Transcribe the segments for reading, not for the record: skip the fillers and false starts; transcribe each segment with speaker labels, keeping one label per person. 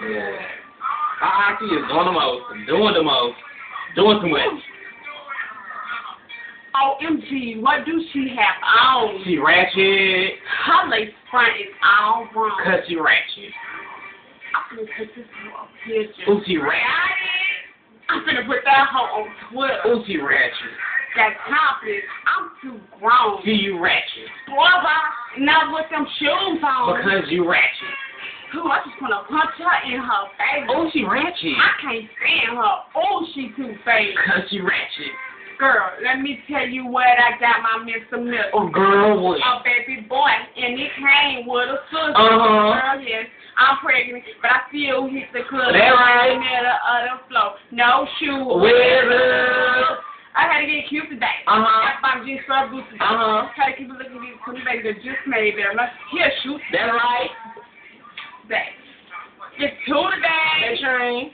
Speaker 1: Yeah. I see is doing the most, doing too much.
Speaker 2: OMG, what do she have on?
Speaker 1: She ratchet.
Speaker 2: Her lace front is all wrong.
Speaker 1: Cause she ratchet.
Speaker 2: I'm finna put this hoe on picture.
Speaker 1: Ooh, she ratchet.
Speaker 2: I'm finna put that hoe on Twitter.
Speaker 1: Ooh, she ratchet.
Speaker 2: That confidence, I'm too grown.
Speaker 1: See, you ratchet.
Speaker 2: Boy, not with them shoes on.
Speaker 1: Because you ratchet.
Speaker 2: Ooh, I just wanna punch her in her face.
Speaker 1: Oh, she ratchet.
Speaker 2: I can't stand her. Oh, she too fake.
Speaker 1: Because she ratchet.
Speaker 2: Girl, let me tell you what I got my Mr. Milk.
Speaker 1: Oh, girl, what?
Speaker 2: A baby boy, and it came with a sister.
Speaker 1: Uh-huh.
Speaker 2: Girl, yes, I'm pregnant, but I still hit the club.
Speaker 1: That right?
Speaker 2: In the middle of the floor. No shoes.
Speaker 1: Weather.
Speaker 2: I had to get cute today.
Speaker 1: Uh-huh.
Speaker 2: That's my G star boots today.
Speaker 1: Uh-huh.
Speaker 2: Had to keep looking at these two babies that just made them. Here, shoot.
Speaker 1: That right?
Speaker 2: That. It's two today.
Speaker 1: That train.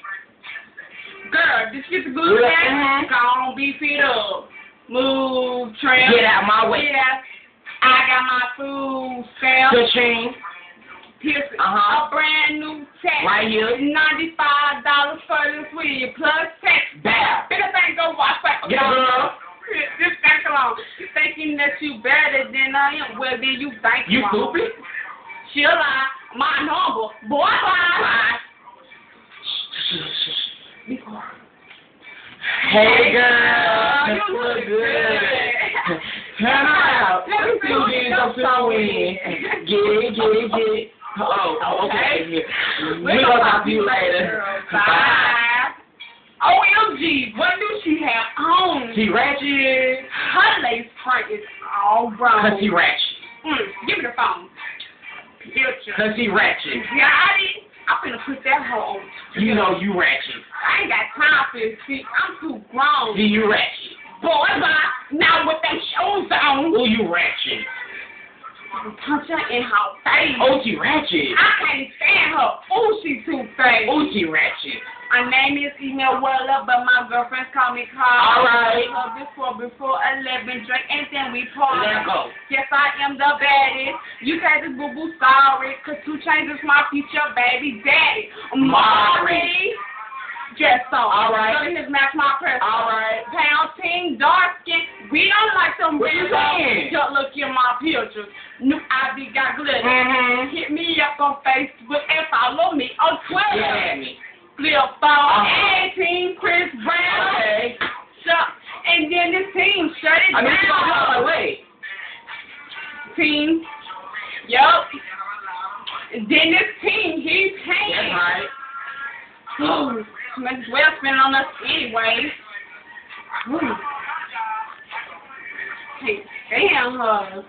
Speaker 2: Girl, this is good today. Go on, beef it up. Move, tramp.
Speaker 1: Get out my way.
Speaker 2: Yeah. I got my food stamp.
Speaker 1: Good train.
Speaker 2: Piercing.
Speaker 1: Uh-huh.
Speaker 2: A brand new tax.
Speaker 1: Right here.
Speaker 2: $95 for this weed plus tax.
Speaker 1: Bow.
Speaker 2: Better thing go watch back.
Speaker 1: Get a girl.
Speaker 2: Just think along. Thinking that you better than I am. Well, then you think
Speaker 1: You
Speaker 2: wrong.
Speaker 1: stupid?
Speaker 2: She'll lie. My number. Boy, lie.
Speaker 1: Hey girl, you look good. Turn around. Let me see you getting some sewing. Get it. Oh, okay. We gonna talk to you later.
Speaker 2: Bye. OMG, what do she have on?
Speaker 1: She ratchet.
Speaker 2: Her lace front is all wrong.
Speaker 1: Cause she ratchet.
Speaker 2: Give me the phone. Picture.
Speaker 1: Cause she ratchet.
Speaker 2: Got it? I'm finna put that hoe on.
Speaker 1: You know you ratchet.
Speaker 2: I ain't got time for this shit. I'm too grown.
Speaker 1: See, you ratchet.
Speaker 2: Boy, bye. Now with them shoes on.
Speaker 1: Oh, you ratchet.
Speaker 2: Punch her in her face.
Speaker 1: Oh, she ratchet.
Speaker 2: I can't stand her. Oh, she too fake.
Speaker 1: Oh, she ratchet.
Speaker 2: My name is Emmanuel, but my girlfriends call me Carl.
Speaker 1: All right.
Speaker 2: Before 11, drink and then we party.
Speaker 1: Let's go.
Speaker 2: Yes, I am the baddest. You say this boo-boo sorry, cause 2 Chainz is my future baby daddy. Mari. Just so.
Speaker 1: All right.
Speaker 2: So his match my press.
Speaker 1: All right.
Speaker 2: Pound team, dark skin. We don't like them
Speaker 1: What you
Speaker 2: red
Speaker 1: saying?
Speaker 2: Just look in my pictures. New ID got glitter.
Speaker 1: Mm-hmm.
Speaker 2: Hit me up on Facebook and follow me on Twitter.
Speaker 1: Yeah, me.
Speaker 2: Flip phone, 18, Chris Brown.
Speaker 1: Okay.
Speaker 2: And then this team shut it
Speaker 1: I mean, you
Speaker 2: down.
Speaker 1: gonna go away.
Speaker 2: Team. Yup. And then this team, he's paying.
Speaker 1: That's right.
Speaker 2: Ooh, might as well spend on us anyway. Ooh. Can't stand her.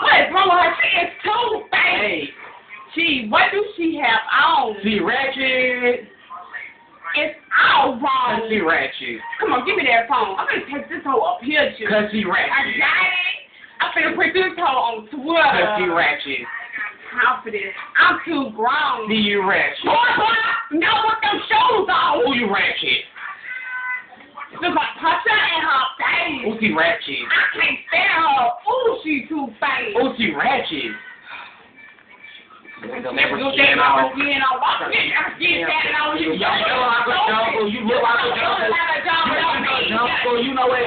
Speaker 2: What is wrong with her? She is too fake.
Speaker 1: Hey.
Speaker 2: Gee, what do she have on?
Speaker 1: She ratchet.
Speaker 2: It's all wrong.
Speaker 1: Cause she ratchet.
Speaker 2: Come on, give me that phone. I'm gonna take this hoe up here, too.
Speaker 1: Cause she
Speaker 2: I
Speaker 1: ratchet.
Speaker 2: got it. I'm finna put this hoe on Twitter.
Speaker 1: Cause she ratchet.
Speaker 2: How for this? I'm too grown.
Speaker 1: See, you ratchet.
Speaker 2: Boy, now with them shoes on.
Speaker 1: Oh, you ratchet.
Speaker 2: Look like punch her in her face.
Speaker 1: Oh, she ratchet.
Speaker 2: I can't stand her. Ooh, she too fake.
Speaker 1: Oh, she ratchet. Don't ever
Speaker 2: You
Speaker 1: skin on.
Speaker 2: skin on. Why would you ever get that on you?
Speaker 1: You look like a jungle. You look like a jungle. You know what?